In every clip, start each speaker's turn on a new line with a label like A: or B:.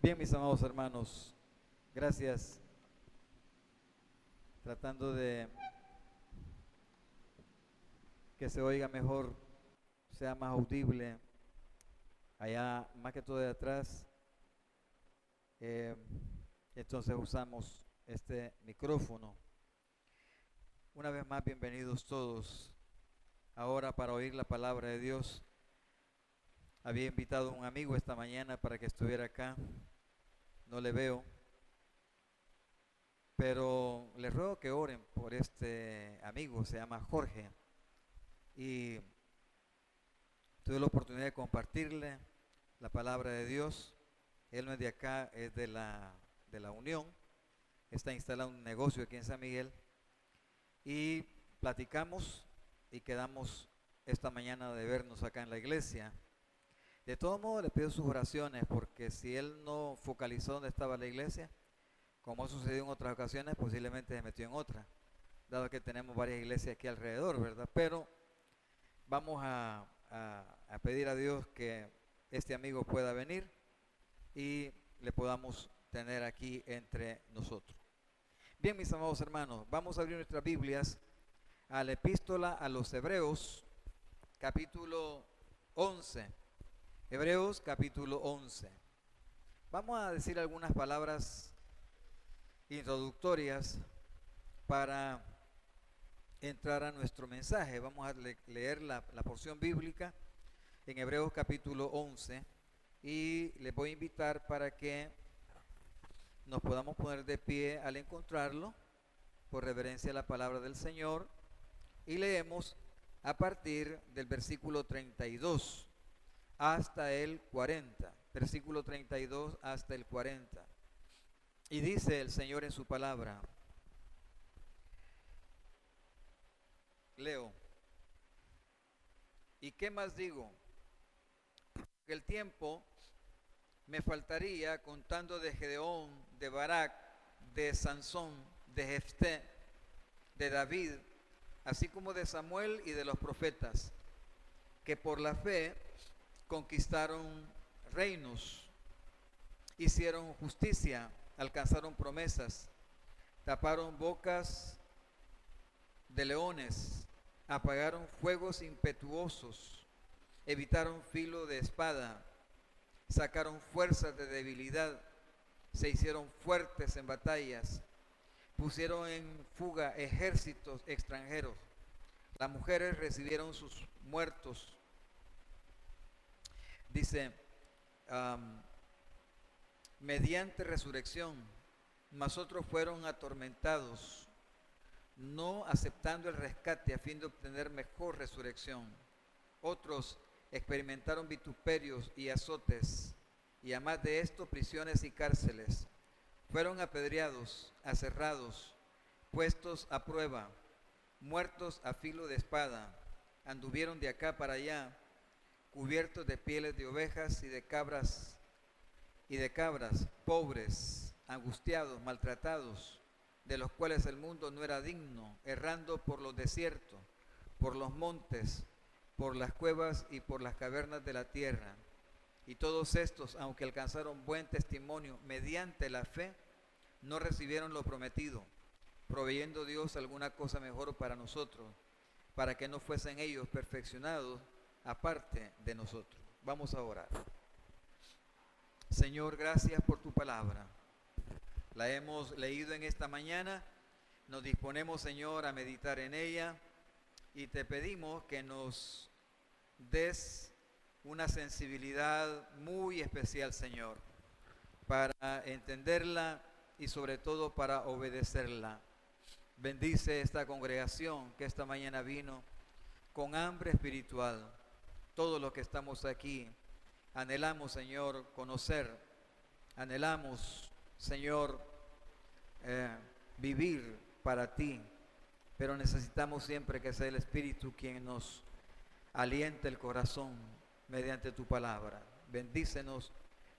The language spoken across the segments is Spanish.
A: Bien, mis amados hermanos, gracias. Tratando de que se oiga mejor, sea más audible, allá más que todo de atrás. eh, entonces usamos este micrófono. Una vez más, bienvenidos todos. Ahora para oír la palabra de Dios. Había invitado a un amigo esta mañana para que estuviera acá. No le veo. Pero les ruego que oren por este amigo, se llama Jorge. Y tuve la oportunidad de compartirle la palabra de Dios. Él no es de acá, es de la Unión. Está instalado un negocio aquí en San Miguel. Y platicamos y quedamos esta mañana de vernos acá en la iglesia. De todo modo le pido sus oraciones, porque si él no focalizó dónde estaba la iglesia, como ha sucedido en otras ocasiones, posiblemente se metió en otra, dado que tenemos varias iglesias aquí alrededor, ¿verdad? Pero vamos a pedir a Dios que este amigo pueda venir y le podamos tener aquí entre nosotros. Bien, mis amados hermanos, vamos a abrir nuestras Biblias a la epístola a los Hebreos, capítulo 11. Hebreos, capítulo 11. Vamos a decir algunas palabras introductorias para entrar a nuestro mensaje. Vamos a leer la porción bíblica en Hebreos capítulo 11 y les voy a invitar para que nos podamos poner de pie al encontrarlo por reverencia a la palabra del Señor, y leemos a partir del versículo 32 hasta el 40, versículo 32 hasta el 40. Y dice el Señor en su palabra, leo: ¿y qué más digo? Que el tiempo me faltaría contando de Gedeón, de Barak, de Sansón, de Jefté, de David, así como de Samuel y de los profetas, que por la fe conquistaron reinos, hicieron justicia, alcanzaron promesas, taparon bocas de leones, apagaron fuegos impetuosos, evitaron filo de espada, sacaron fuerzas de debilidad, se hicieron fuertes en batallas, pusieron en fuga ejércitos extranjeros. Las mujeres recibieron sus muertos. Dice, mediante resurrección, mas otros fueron atormentados, no aceptando el rescate a fin de obtener mejor resurrección. Otros experimentaron vituperios y azotes, y además de esto prisiones y cárceles. Fueron apedreados, aserrados, puestos a prueba, muertos a filo de espada. Anduvieron de acá para allá, cubiertos de pieles de ovejas y de cabras, pobres, angustiados, maltratados, de los cuales el mundo no era digno, errando por los desiertos, por los montes, por las cuevas y por las cavernas de la tierra. Y todos estos, aunque alcanzaron buen testimonio mediante la fe, no recibieron lo prometido, proveyendo Dios alguna cosa mejor para nosotros, para que no fuesen ellos perfeccionados aparte de nosotros. Vamos a orar. Señor, gracias por tu palabra. La hemos leído en esta mañana. Nos disponemos, Señor, a meditar en ella, y te pedimos que nos des una sensibilidad muy especial, Señor, para entenderla y sobre todo para obedecerla. Bendice esta congregación que esta mañana vino con hambre espiritual. Todos los que estamos aquí anhelamos, Señor, conocer, anhelamos, Señor, vivir para ti, pero necesitamos siempre que sea el Espíritu quien nos aliente el corazón mediante tu palabra. Bendícenos,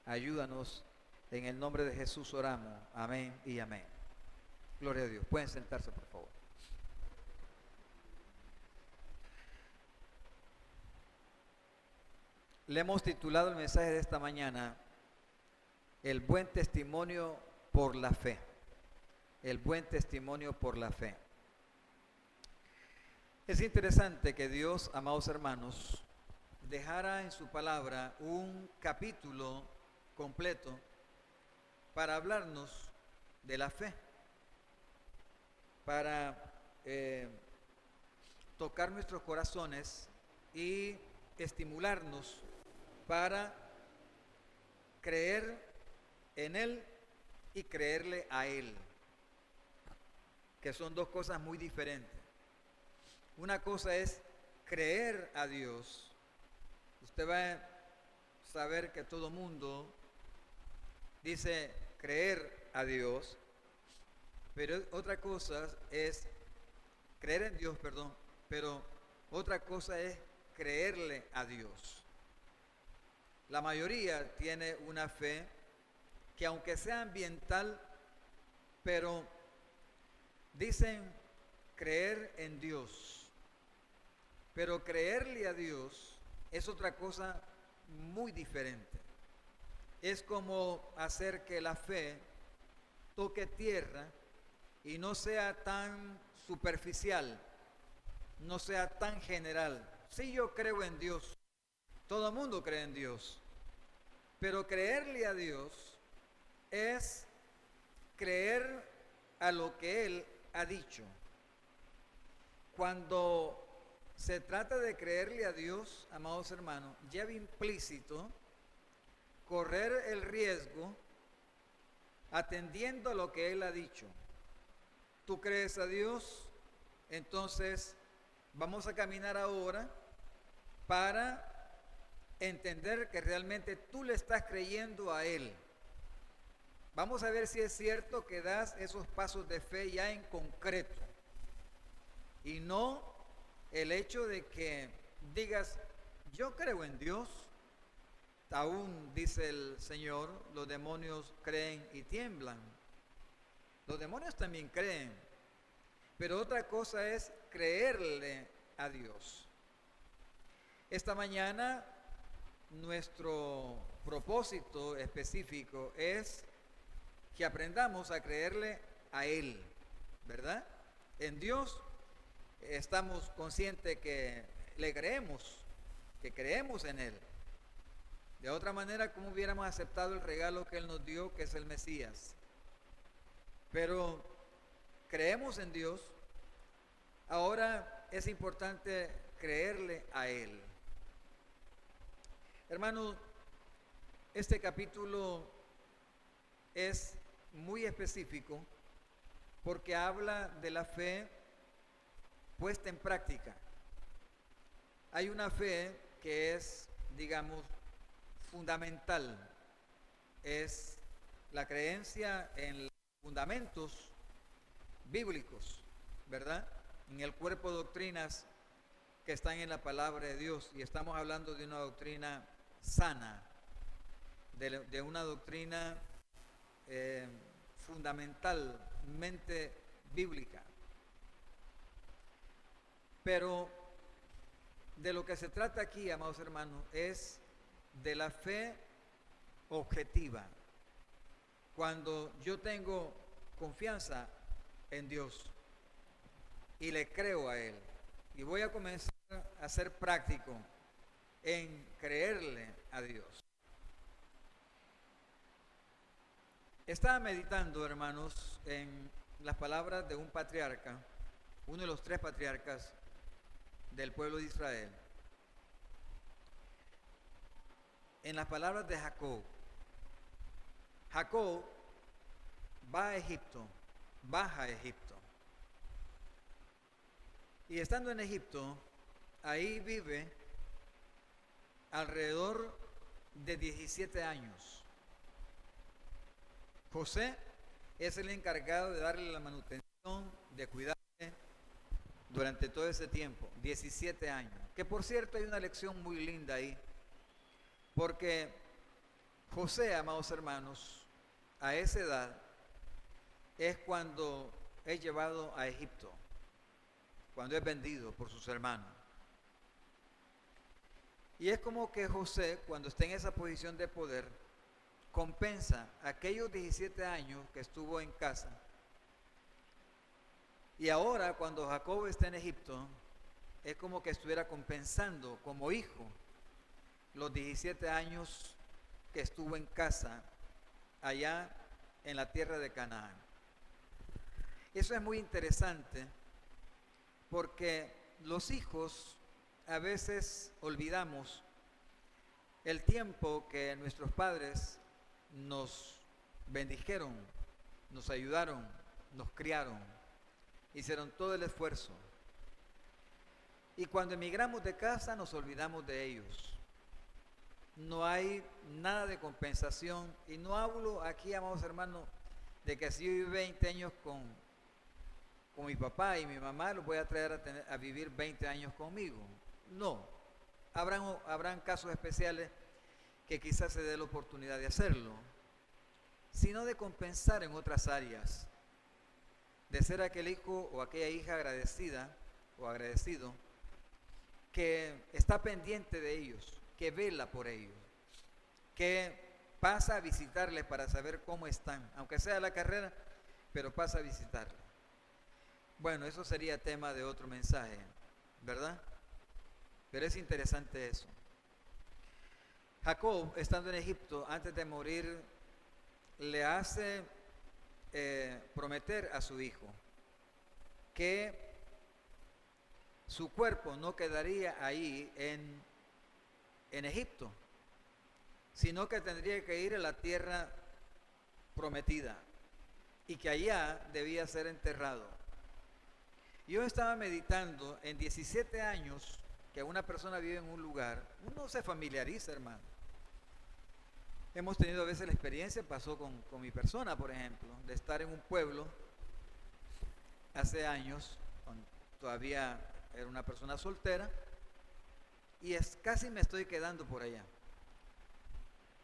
A: ayúdanos, en el nombre de Jesús oramos, amén y amén. Gloria a Dios. Pueden sentarse, por favor. Le hemos titulado el mensaje de esta mañana: El buen testimonio por la fe. El buen testimonio por la fe. Es interesante que Dios, amados hermanos, dejara en su palabra un capítulo completo para hablarnos de la fe, para tocar nuestros corazones y estimularnos para creer en Él y creerle a Él, que son dos cosas muy diferentes. Una cosa es creer a Dios. Usted va a saber que todo mundo dice creer a Dios, pero otra cosa es creer en Dios, perdón, pero otra cosa es creerle a Dios. La mayoría tiene una fe que, aunque sea ambiental, pero dicen creer en Dios. Pero creerle a Dios es otra cosa muy diferente. Es como hacer que la fe toque tierra y no sea tan superficial, no sea tan general. Sí, yo creo en Dios, todo el mundo cree en Dios, pero creerle a Dios es creer a lo que Él ha dicho. Cuando se trata de creerle a Dios, amados hermanos, lleva implícito correr el riesgo atendiendo a lo que Él ha dicho. Tú crees a Dios, entonces vamos a caminar ahora para entender que realmente tú le estás creyendo a Él. Vamos a ver si es cierto que das esos pasos de fe ya en concreto y no el hecho de que digas, yo creo en Dios. Aún dice el Señor, los demonios creen y tiemblan. Los demonios también creen, pero otra cosa es creerle a Dios. Esta mañana nuestro propósito específico es que aprendamos a creerle a Él, ¿verdad? En Dios estamos conscientes que le creemos, que creemos en Él. De otra manera, ¿cómo hubiéramos aceptado el regalo que Él nos dio, que es el Mesías? Pero creemos en Dios. Ahora es importante creerle a Él. Hermanos, este capítulo es muy específico porque habla de la fe puesta en práctica. Hay una fe que es, digamos, fundamental, es la creencia en los fundamentos bíblicos, ¿verdad? En el cuerpo de doctrinas que están en la palabra de Dios, y estamos hablando de una doctrina sana, de una doctrina fundamentalmente bíblica. Pero de lo que se trata aquí, amados hermanos, es de la fe objetiva. Cuando yo tengo confianza en Dios y le creo a Él, y voy a comenzar a ser práctico en creerle a Dios. Estaba meditando, hermanos, en las palabras de un patriarca, uno de los 3 patriarcas del pueblo de Israel, en las palabras de Jacob. Jacob va a Egipto, baja a Egipto. Y estando en Egipto, ahí vive alrededor de 17 años. José es el encargado de darle la manutención, de cuidarle durante todo ese tiempo, 17 años. Que por cierto hay una lección muy linda ahí, porque José, amados hermanos, a esa edad es cuando es llevado a Egipto, cuando es vendido por sus hermanos. Y es como que José, cuando está en esa posición de poder, compensa aquellos 17 años que estuvo en casa. Y ahora cuando Jacob está en Egipto, es como que estuviera compensando como hijo los 17 años que estuvo en casa allá en la tierra de Canaán. Eso es muy interesante porque los hijos a veces olvidamos el tiempo que nuestros padres nos bendijeron, nos ayudaron, nos criaron, hicieron todo el esfuerzo. Y cuando emigramos de casa nos olvidamos de ellos. No hay nada de compensación. Y no hablo aquí, amados hermanos, de que si yo viví 20 años con mi papá y mi mamá, los voy a traer a vivir 20 años conmigo. No. Habrán casos especiales que quizás se dé la oportunidad de hacerlo, sino de compensar en otras áreas, de ser aquel hijo o aquella hija agradecida o agradecido que está pendiente de ellos, que vela por ellos, que pasa a visitarles para saber cómo están, aunque sea la carrera, pero pasa a visitarles. Bueno, eso sería tema de otro mensaje, ¿verdad? Pero es interesante eso. Jacob, estando en Egipto, antes de morir, le hace prometer a su hijo que su cuerpo no quedaría ahí en Egipto, sino que tendría que ir a la tierra prometida y que allá debía ser enterrado. Yo estaba meditando en 17 años que una persona vive en un lugar, uno se familiariza, hermano. Hemos tenido a veces la experiencia, pasó con mi persona, por ejemplo, de estar en un pueblo hace años, cuando todavía era una persona soltera, y casi me estoy quedando por allá.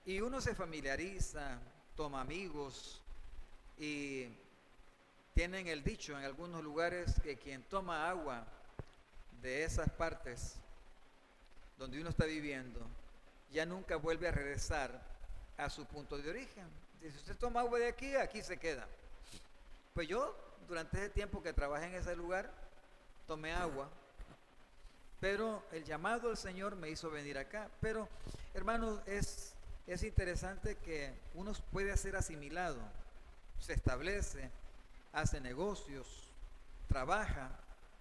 A: Y uno se familiariza, toma amigos, y tienen el dicho en algunos lugares que quien toma agua de esas partes donde uno está viviendo, ya nunca vuelve a regresar a su punto de origen. Si usted toma agua de aquí, aquí se queda. Pues yo, durante ese tiempo que trabajé en ese lugar, tomé agua, pero el llamado del Señor me hizo venir acá. Pero, hermanos, es interesante que uno puede ser asimilado, se establece, hace negocios, trabaja,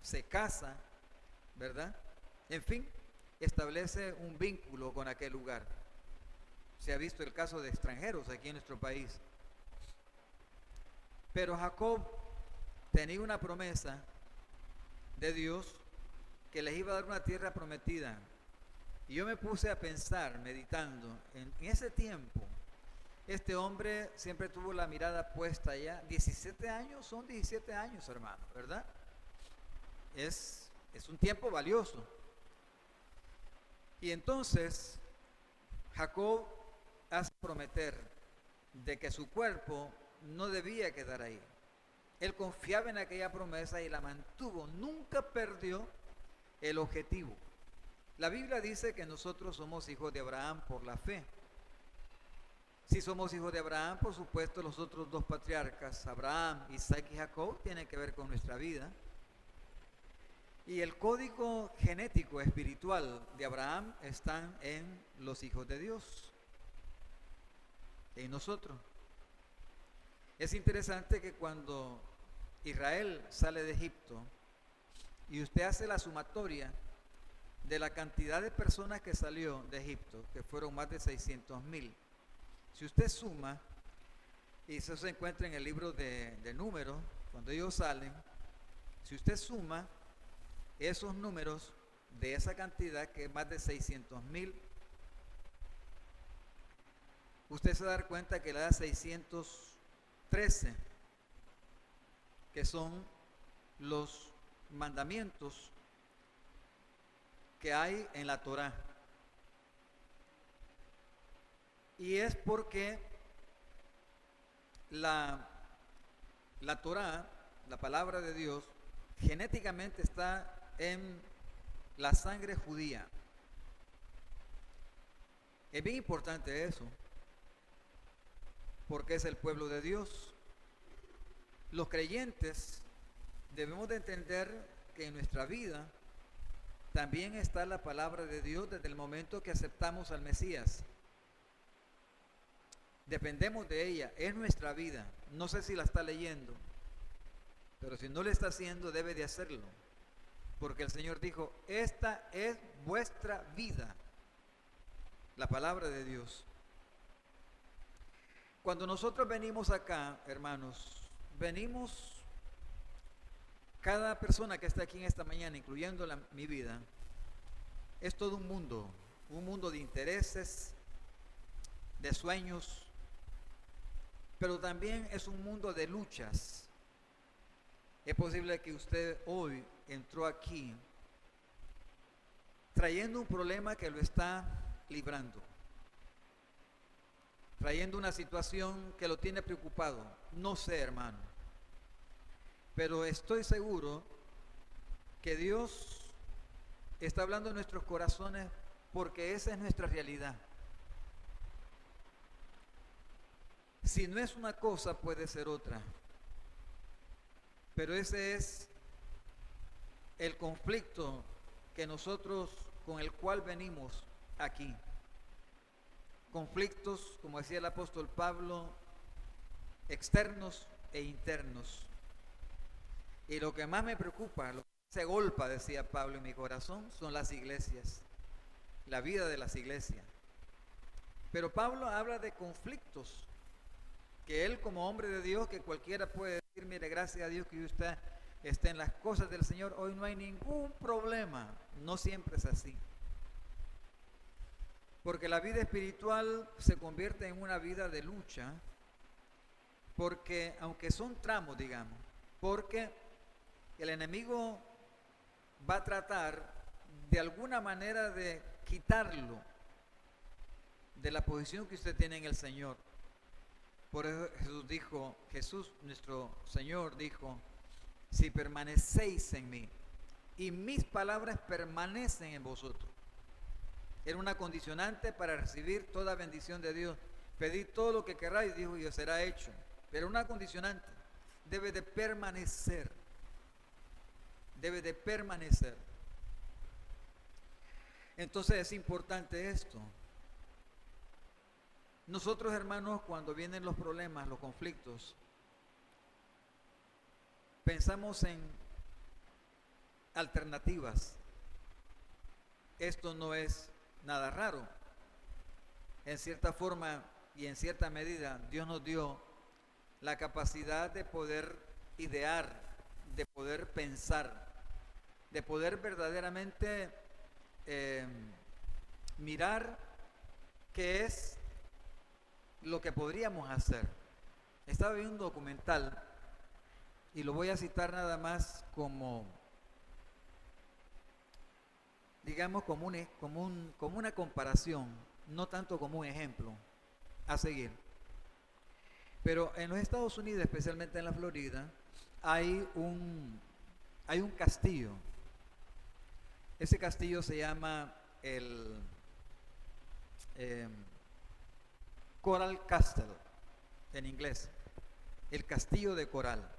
A: se casa, ¿verdad? En fin, establece un vínculo con aquel lugar. Se ha visto el caso de extranjeros aquí en nuestro país. Pero Jacob tenía una promesa de Dios que les iba a dar una tierra prometida. Y yo me puse a pensar, meditando, en ese tiempo, este hombre siempre tuvo la mirada puesta allá. 17 años, son 17 años, hermano, ¿verdad? Es un tiempo valioso. Y entonces, Jacob hace prometer de que su cuerpo no debía quedar ahí. Él confiaba en aquella promesa y la mantuvo, nunca perdió el objetivo. La Biblia dice que nosotros somos hijos de Abraham por la fe. Si somos hijos de Abraham, por supuesto, los otros dos patriarcas, Abraham, Isaac y Jacob, tienen que ver con nuestra vida. Y el código genético espiritual de Abraham están en los hijos de Dios, en nosotros. Es interesante que cuando Israel sale de Egipto y usted hace la sumatoria de la cantidad de personas que salió de Egipto, que fueron más de 600,000, si usted suma, y eso se encuentra en el libro de Números, cuando ellos salen, si usted suma esos números de esa cantidad, que es más de 600,000, usted se va a dar cuenta que le da 613, que son los mandamientos que hay en la Torá. Y es porque la Torá, la palabra de Dios, genéticamente está en la sangre judía. Es bien importante eso. porque es el pueblo de Dios. Los creyentes debemos de entender que en nuestra vida también está la palabra de Dios desde el momento que aceptamos al Mesías. Dependemos de ella, es nuestra vida. No sé si la está leyendo, pero si no lo está haciendo, debe de hacerlo. Porque el Señor dijo, esta es vuestra vida. La palabra de Dios. Cuando nosotros venimos acá, hermanos, venimos, cada persona que está aquí en esta mañana, incluyendo mi vida, es todo un mundo de intereses, de sueños, pero también es un mundo de luchas. Es posible que usted hoy entró aquí trayendo un problema que lo está librando, trayendo una situación que lo tiene preocupado. No sé, hermano, pero estoy seguro que Dios está hablando en nuestros corazones porque esa es nuestra realidad. Si no es una cosa, puede ser otra. Pero ese es el conflicto que nosotros, con el cual venimos aquí. Conflictos, como decía el apóstol Pablo, externos e internos. Y lo que más me preocupa, lo que se golpa, decía Pablo, en mi corazón, son las iglesias, la vida de las iglesias. Pero Pablo habla de conflictos, que él como hombre de Dios, que cualquiera puede decir, mire, gracias a Dios que usted está en las cosas del Señor, hoy no hay ningún problema. No siempre es así. Porque la vida espiritual se convierte en una vida de lucha, porque aunque son tramos, digamos, porque el enemigo va a tratar de alguna manera de quitarlo de la posición que usted tiene en el Señor. Por eso Jesús nuestro Señor dijo, si permanecéis en mí y mis palabras permanecen en vosotros. Era una condicionante para recibir toda bendición de Dios. Pedid todo lo que queráis, dijo, y os será hecho. Pero una condicionante, debe de permanecer. Debe de permanecer. Entonces es importante esto. Nosotros, hermanos, cuando vienen los problemas, los conflictos, pensamos en alternativas. Esto no es nada raro. En cierta forma y en cierta medida, Dios nos dio la capacidad de poder idear, de poder pensar, de poder verdaderamente mirar qué es lo que podríamos hacer. Estaba viendo un documental y lo voy a citar nada más como, digamos, como una comparación, no tanto como un ejemplo a seguir. Pero en los Estados Unidos, especialmente en la Florida, hay un castillo. Ese castillo se llama el Coral Castle, en inglés, el castillo de coral.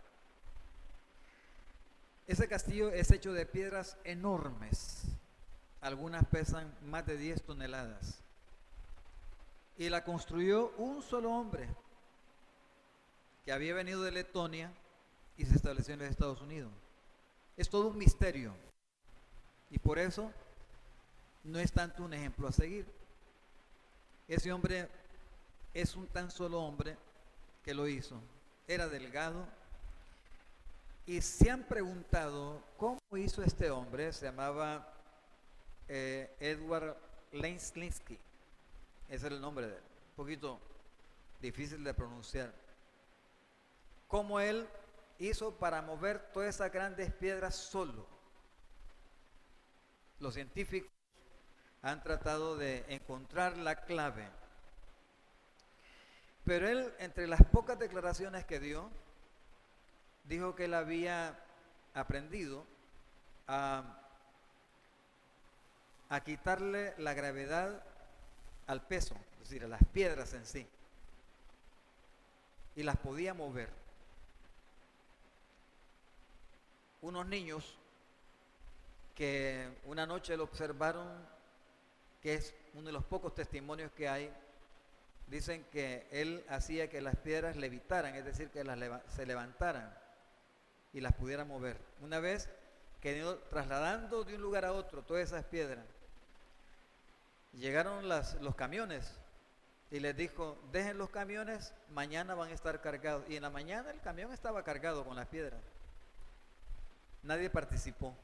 A: Ese castillo es hecho de piedras enormes, algunas pesan más de 10 toneladas, y la construyó un solo hombre que había venido de Letonia y se estableció en los Estados Unidos. Es todo un misterio, y por eso no es tanto un ejemplo a seguir. Ese hombre es un tan solo hombre que lo hizo. Era delgado. Y se han preguntado cómo hizo este hombre. Se llamaba Edward Lenslinsky. Ese era el nombre de él. Un poquito difícil de pronunciar. Cómo él hizo para mover todas esas grandes piedras solo. Los científicos han tratado de encontrar la clave. Pero él, entre las pocas declaraciones que dio, dijo que él había aprendido a quitarle la gravedad al peso, es decir, a las piedras en sí. y las podía mover. Unos niños que una noche lo observaron, que es uno de los pocos testimonios que hay, dicen que él hacía que las piedras levitaran, es decir, que se levantaran y las pudiera mover. Una vez que trasladando de un lugar a otro todas esas piedras, llegaron los camiones y les dijo, dejen los camiones, mañana van a estar cargados. Y en la mañana el camión estaba cargado con las piedras. Nadie participó.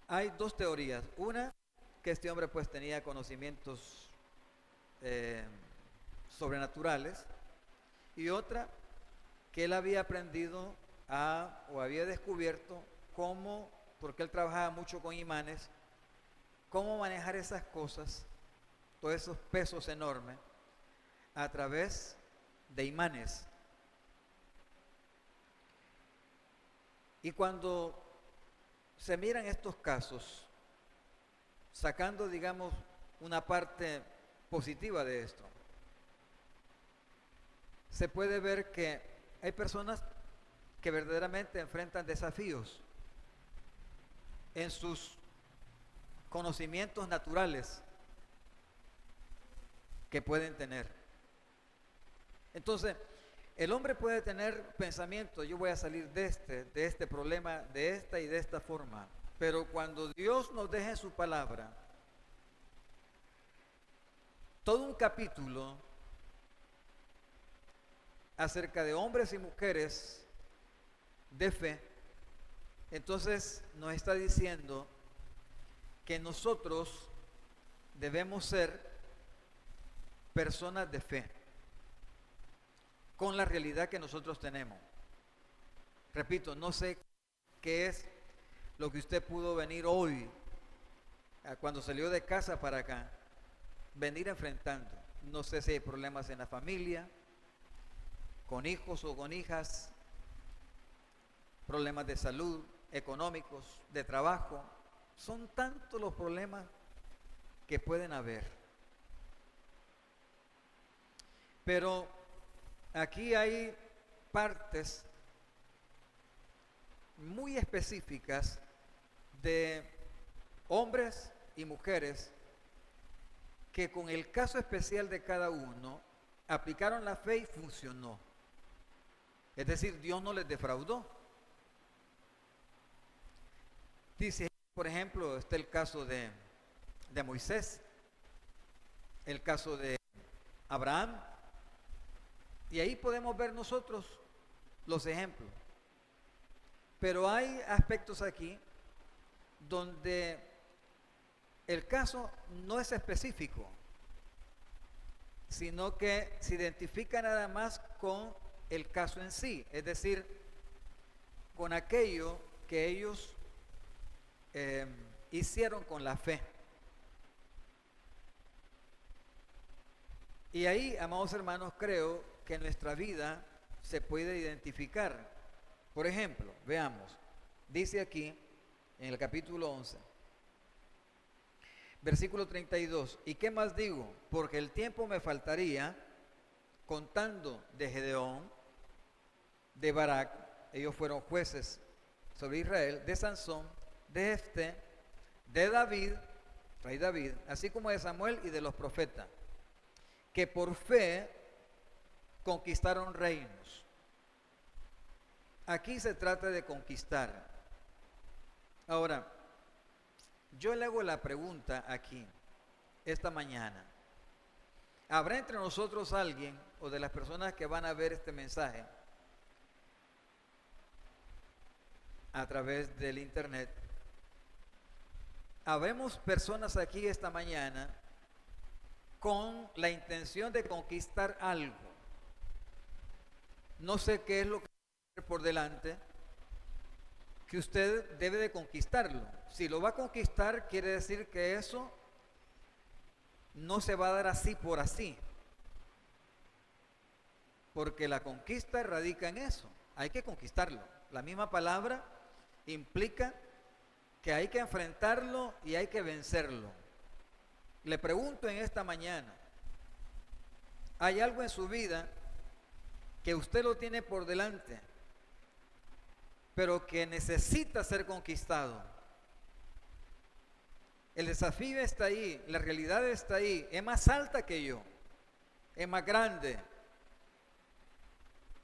A: Hay dos teorías. Una, que este hombre pues tenía conocimientos sobrenaturales, y otra, que él había aprendido o había descubierto cómo, porque él trabajaba mucho con imanes, cómo manejar esas cosas, todos esos pesos enormes, a través de imanes. Y cuando se miran estos casos, sacando, digamos, una parte positiva de esto, se puede ver que hay personas que verdaderamente enfrentan desafíos en sus conocimientos naturales que pueden tener. Entonces, el hombre puede tener pensamiento, yo voy a salir de este problema, de esta y de esta forma, pero cuando Dios nos deja en su palabra todo un capítulo acerca de hombres y mujeres de fe, entonces nos está diciendo que nosotros debemos ser personas de fe con la realidad que nosotros tenemos. Repito, no sé qué es lo que usted pudo venir hoy, cuando salió de casa para acá, venir enfrentando. No sé si hay problemas en la familia, con hijos o con hijas, problemas de salud, económicos, de trabajo. Son tantos los problemas que pueden haber. Pero aquí hay partes muy específicas de hombres y mujeres que con el caso especial de cada uno aplicaron la fe y funcionó. Es decir, Dios no les defraudó. Dice, por ejemplo, está el caso de Moisés, el caso de Abraham, y ahí podemos ver nosotros los ejemplos. Pero hay aspectos aquí donde el caso no es específico, sino que se identifica nada más con el caso en sí, es decir, con aquello que ellos hicieron con la fe. Y ahí, amados hermanos, creo que en nuestra vida se puede identificar. Por ejemplo, veamos, dice aquí en el capítulo 11, versículo 32, ¿y qué más digo? Porque el tiempo me faltaría contando de Gedeón, de Barak, ellos fueron jueces sobre Israel, de Sansón, de Jefté, de David, rey David, así como de Samuel y de los profetas, que por fe conquistaron reinos. Aquí se trata de conquistar. Ahora, yo le hago la pregunta aquí, esta mañana. ¿Habrá entre nosotros alguien, o de las personas que van a ver este mensaje a través del internet, habemos personas aquí esta mañana con la intención de conquistar algo? No sé qué es lo que hay por delante, que usted debe de conquistarlo. Si lo va a conquistar, quiere decir que eso no se va a dar así por así, porque la conquista radica en eso, hay que conquistarlo. La misma palabra implica que hay que enfrentarlo y hay que vencerlo. Le pregunto en esta mañana, hay algo en su vida que usted lo tiene por delante, pero que necesita ser conquistado. El desafío está ahí, la realidad está ahí, es más alta que yo, es más grande,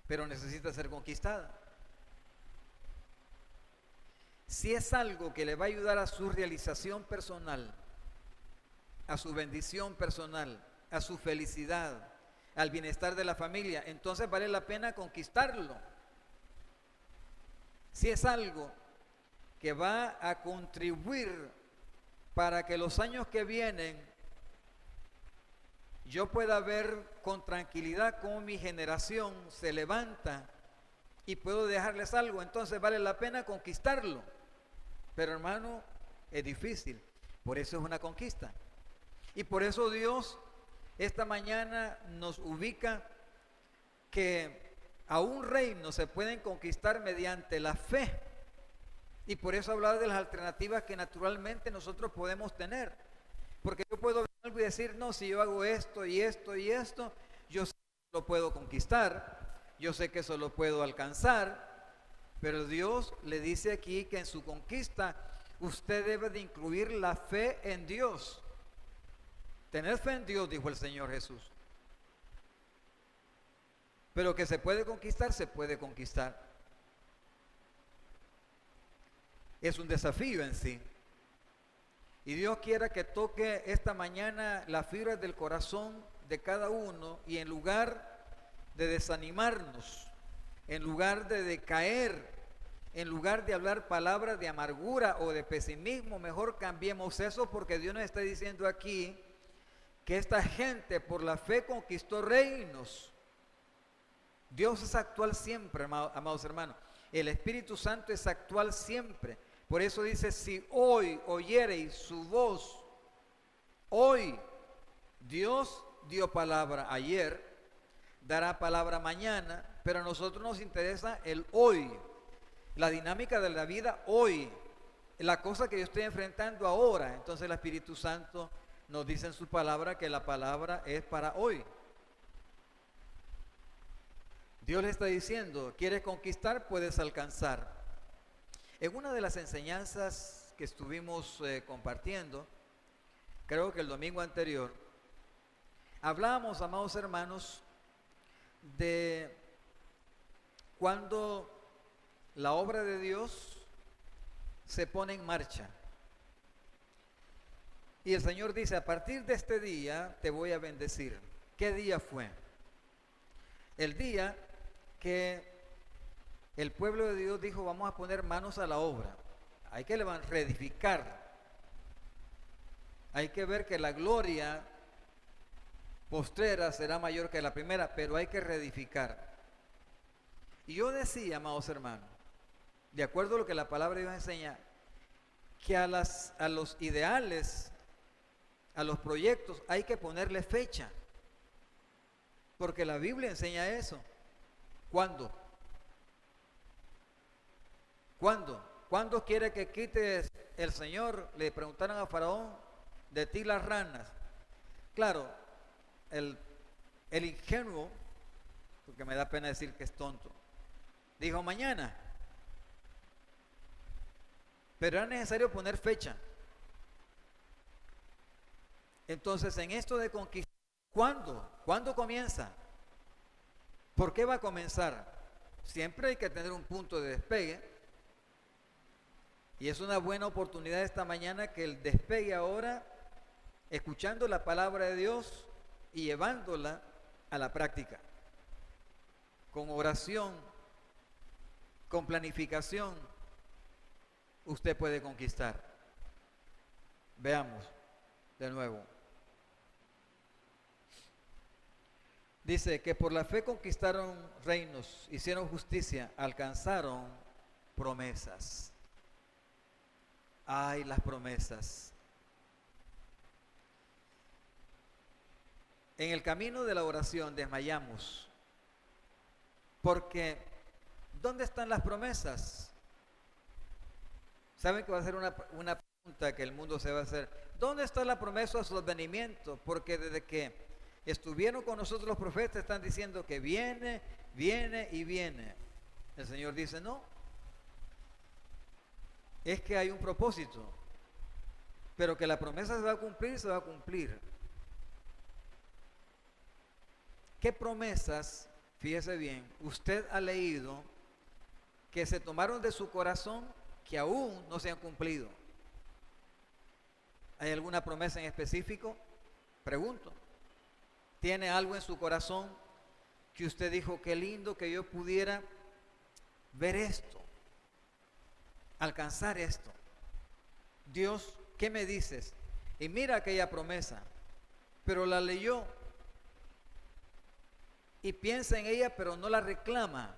A: pero necesita ser conquistada. Si es algo que le va a ayudar a su realización personal, a su bendición personal, a su felicidad, al bienestar de la familia, entonces vale la pena conquistarlo. Si es algo que va a contribuir para que los años que vienen yo pueda ver con tranquilidad cómo mi generación se levanta y puedo dejarles algo, entonces vale la pena conquistarlo. Pero hermano, es difícil. Por eso es una conquista. Y por eso Dios esta mañana nos ubica que a un reino se pueden conquistar mediante la fe. Y por eso hablar de las alternativas que naturalmente nosotros podemos tener. Porque yo puedo ver algo y decir, no, si yo hago esto y esto y esto, yo sé que lo puedo conquistar, yo sé que eso lo puedo alcanzar. Pero Dios le dice aquí que en su conquista usted debe de incluir la fe en Dios. Tener fe en Dios, dijo el Señor Jesús. Pero que se puede conquistar, se puede conquistar. Es un desafío en sí. Y Dios quiera que toque esta mañana las fibras del corazón de cada uno y en lugar de desanimarnos, en lugar de decaer, en lugar de hablar palabras de amargura o de pesimismo, mejor cambiemos eso, porque Dios nos está diciendo aquí que esta gente por la fe conquistó reinos. Dios es actual siempre, amados hermanos. El Espíritu Santo es actual siempre. Por eso dice, si hoy oyereis su voz, hoy Dios dio palabra ayer, dará palabra mañana, pero a nosotros nos interesa el hoy, la dinámica de la vida hoy, la cosa que yo estoy enfrentando ahora. Entonces el Espíritu Santo nos dice en su palabra que la palabra es para hoy. Dios le está diciendo, ¿quieres conquistar? Puedes alcanzar. En una de las enseñanzas que estuvimos compartiendo, creo que el domingo anterior, hablábamos, amados hermanos, de cuando la obra de Dios se pone en marcha. Y el Señor dice, a partir de este día te voy a bendecir. ¿Qué día fue? El día que el pueblo de Dios dijo, vamos a poner manos a la obra. Hay que reedificar. Hay que ver que la gloria postrera será mayor que la primera, pero hay que reedificar. Y yo decía, amados hermanos, de acuerdo a lo que la palabra de Dios enseña, que a los ideales, a los proyectos, hay que ponerle fecha. Porque la Biblia enseña eso. ¿Cuándo? ¿Cuándo? ¿Cuándo quiere que quites el Señor? Le preguntaron a Faraón, de ti las ranas. Claro, el ingenuo, porque me da pena decir que es tonto, dijo mañana. Pero era necesario poner fecha. Entonces, en esto de conquistar, ¿cuándo? ¿Cuándo comienza? ¿Por qué va a comenzar? Siempre hay que tener un punto de despegue. Y es una buena oportunidad esta mañana que el despegue ahora, escuchando la palabra de Dios y llevándola a la práctica. Con oración, con planificación, usted puede conquistar. Veamos de nuevo. Dice que por la fe conquistaron reinos, hicieron justicia, alcanzaron promesas. Ay, las promesas. En el camino de la oración desmayamos, porque ¿dónde están las promesas? ¿Saben que va a ser una pregunta que el mundo se va a hacer? ¿Dónde está la promesa de su advenimiento? Porque desde que estuvieron con nosotros los profetas, están diciendo que viene, viene y viene. El Señor dice, no, es que hay un propósito, pero que la promesa se va a cumplir, se va a cumplir. ¿Qué promesas, fíjese bien, usted ha leído que se tomaron de su corazón que aún no se han cumplido? ¿Hay alguna promesa en específico? Pregunto. ¿Tiene algo en su corazón que usted dijo, qué lindo que yo pudiera ver esto, alcanzar esto? Dios, ¿qué me dices? Y mira aquella promesa, pero la leyó y piensa en ella, pero no la reclama,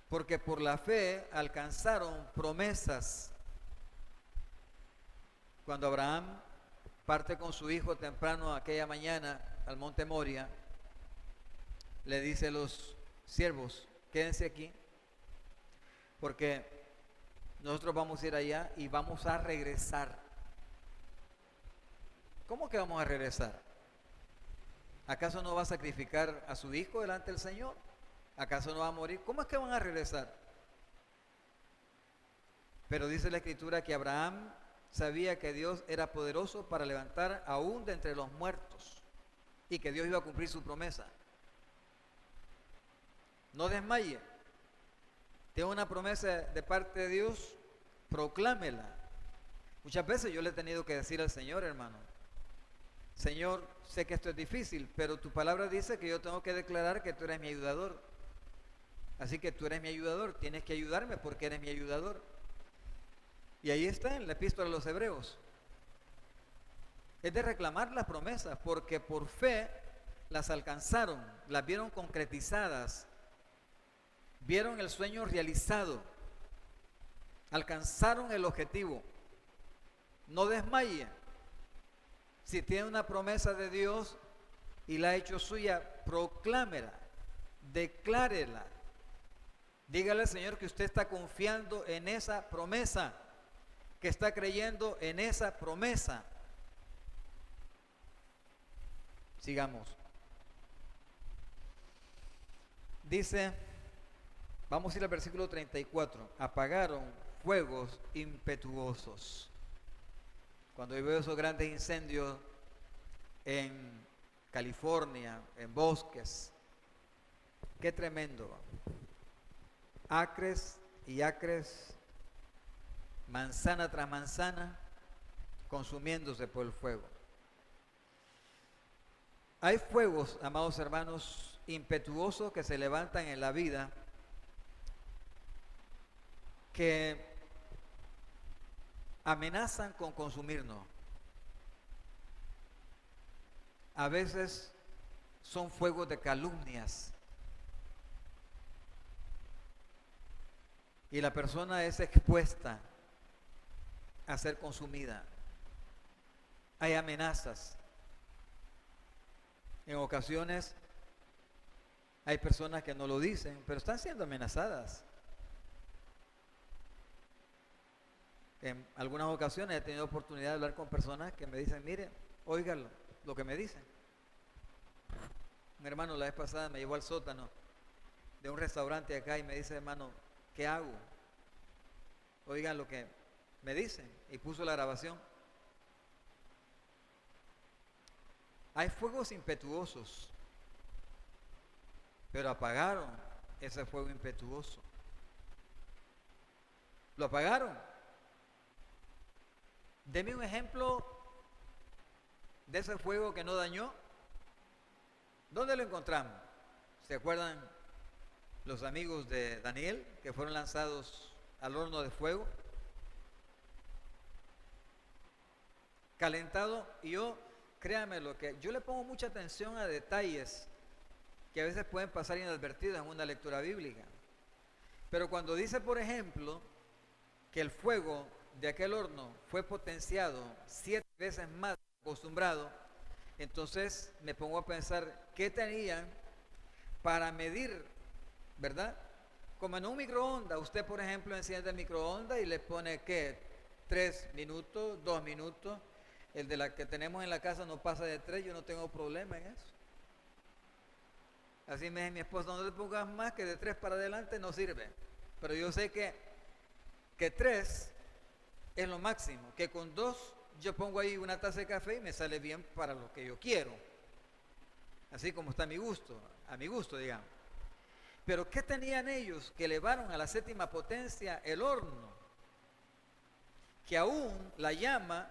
A: porque por la fe alcanzaron promesas. Cuando Abraham parte con su hijo temprano aquella mañana al monte Moria, le dice a los siervos, quédense aquí, porque nosotros vamos a ir allá y vamos a regresar. ¿Cómo que vamos a regresar? ¿Acaso no va a sacrificar a su hijo delante del Señor? ¿Acaso no va a morir? ¿Cómo es que van a regresar? Pero dice la Escritura que Abraham sabía que Dios era poderoso para levantar aún de entre los muertos y que Dios iba a cumplir su promesa. No desmaye. Tiene una promesa de parte de Dios, proclámela. Muchas veces yo le he tenido que decir al Señor, hermano, Señor, sé que esto es difícil, pero tu palabra dice que yo tengo que declarar que tú eres mi ayudador. Así que tú eres mi ayudador, tienes que ayudarme porque eres mi ayudador. Y ahí está en la epístola a los Hebreos. Es de reclamar las promesas, porque por fe las alcanzaron, las vieron concretizadas, vieron el sueño realizado, alcanzaron el objetivo. No desmaye. Si tiene una promesa de Dios y la ha hecho suya, proclámela, declárela. Dígale al Señor que usted está confiando en esa promesa, que está creyendo en esa promesa. Sigamos. Dice, vamos a ir al versículo 34. Apagaron fuegos impetuosos. Cuando yo veo esos grandes incendios en California, en bosques, qué tremendo. Acres y acres, manzana tras manzana, consumiéndose por el fuego. Hay fuegos, amados hermanos, impetuosos que se levantan en la vida, que amenazan con consumirnos. A veces son fuegos de calumnias. Y la persona es expuesta a ser consumida. Hay amenazas. En ocasiones hay personas que no lo dicen, pero están siendo amenazadas. En algunas ocasiones he tenido oportunidad de hablar con personas que me dicen, mire, óigalo, lo que me dicen. Un hermano la vez pasada me llevó al sótano de un restaurante acá y me dice, hermano, ¿qué hago? Oigan lo que me dicen, y puso la grabación. Hay fuegos impetuosos, pero apagaron ese fuego impetuoso. Lo apagaron. Deme un ejemplo de ese fuego que no dañó. ¿Dónde lo encontramos? ¿Se acuerdan los amigos de Daniel que fueron lanzados al horno de fuego? Calentado. Y yo, créanme lo que yo le pongo mucha atención a detalles que a veces pueden pasar inadvertidos en una lectura bíblica. Pero cuando dice, por ejemplo, que el fuego de aquel horno fue potenciado 7 veces más acostumbrado, entonces me pongo a pensar qué tenían para medir, ¿verdad? Como en un microondas, usted por ejemplo enciende el microondas y le pone ¿qué? 3 minutos, 2 minutos, el de la que tenemos en la casa no pasa de 3, yo no tengo problema en eso. Así me dice mi esposa, no le pongas más que de 3 para adelante, no sirve. Pero yo sé que 3 es lo máximo, que con 2 yo pongo ahí una taza de café y me sale bien para lo que yo quiero. Así como está a mi gusto, digamos. Pero ¿qué tenían ellos que elevaron a la 7ª potencia el horno? Que aún la llama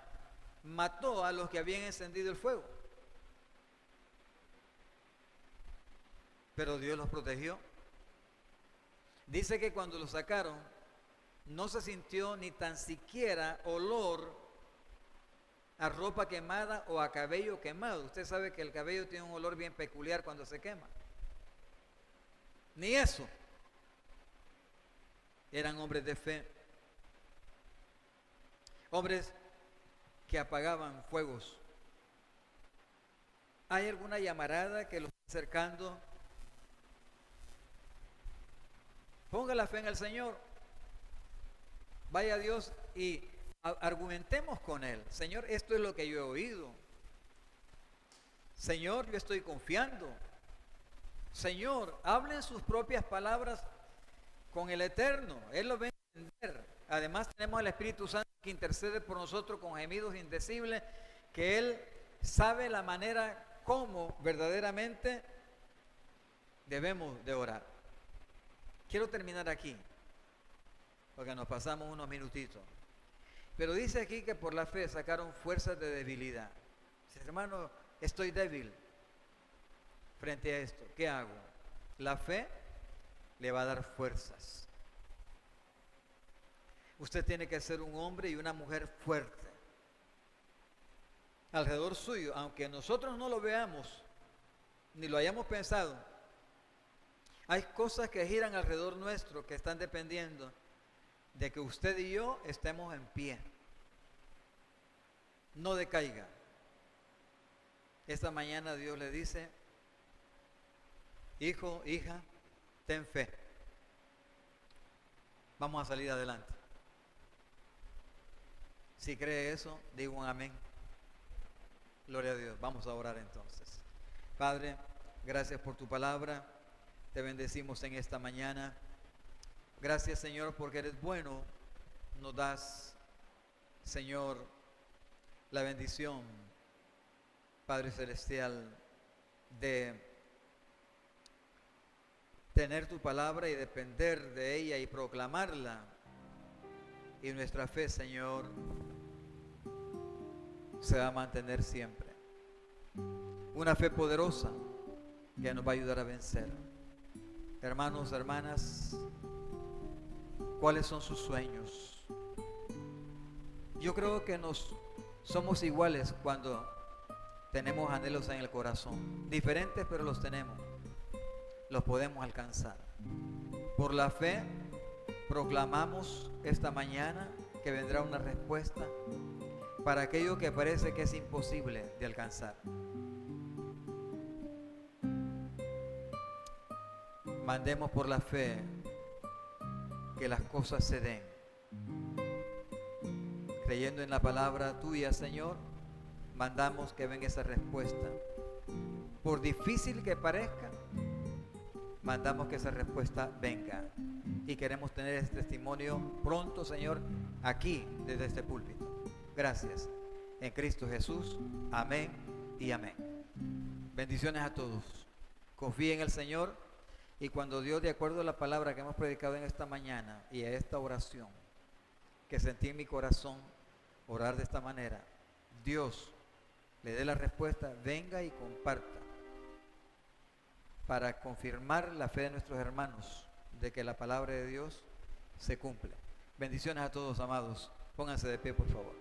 A: mató a los que habían encendido el fuego. Pero Dios los protegió. Dice que cuando lo sacaron, no se sintió ni tan siquiera olor a ropa quemada o a cabello quemado. Usted sabe que el cabello tiene un olor bien peculiar cuando se quema. Ni eso. Eran hombres de fe. Hombres que apagaban fuegos. ¿Hay alguna llamarada que los está acercando? Ponga la fe en el Señor. Vaya a Dios y argumentemos con Él. Señor, esto es lo que yo he oído. Señor, yo estoy confiando. Señor, hablen sus propias palabras con el Eterno. Él lo va a entender. Además tenemos al Espíritu Santo que intercede por nosotros con gemidos indecibles, que Él sabe la manera como verdaderamente debemos de orar. Quiero terminar aquí, porque nos pasamos unos minutitos. Pero dice aquí que por la fe sacaron fuerzas de debilidad. Dice, hermano, estoy débil frente a esto. ¿Qué hago? La fe le va a dar fuerzas. Usted tiene que ser un hombre y una mujer fuerte. Alrededor suyo, aunque nosotros no lo veamos, ni lo hayamos pensado, hay cosas que giran alrededor nuestro que están dependiendo de que usted y yo estemos en pie. No decaiga. Esta mañana Dios le dice, hijo, hija, ten fe. Vamos a salir adelante. Si cree eso, digo un amén. Gloria a Dios. Vamos a orar entonces. Padre, gracias por tu palabra. Te bendecimos en esta mañana. Gracias, Señor, porque eres bueno. Nos das, Señor, la bendición, Padre Celestial, de tener tu palabra y depender de ella y proclamarla. Y nuestra fe, Señor, se va a mantener siempre. Una fe poderosa que nos va a ayudar a vencer. Hermanos, hermanas, ¿cuáles son sus sueños? Yo creo que somos iguales cuando tenemos anhelos en el corazón. Diferentes, pero los tenemos. Los podemos alcanzar. Por la fe, proclamamos esta mañana que vendrá una respuesta para aquello que parece que es imposible de alcanzar. Mandemos por la fe que las cosas se den. Creyendo en la palabra tuya, Señor, mandamos que venga esa respuesta. Por difícil que parezca, mandamos que esa respuesta venga. Y queremos tener ese testimonio pronto, Señor, aquí, desde este púlpito. Gracias. En Cristo Jesús. Amén y amén. Bendiciones a todos. Confíe en el Señor. Y cuando Dios, de acuerdo a la palabra que hemos predicado en esta mañana y a esta oración, que sentí en mi corazón orar de esta manera, Dios le dé la respuesta, venga y comparta para confirmar la fe de nuestros hermanos de que la palabra de Dios se cumple. Bendiciones a todos, amados. Pónganse de pie, por favor.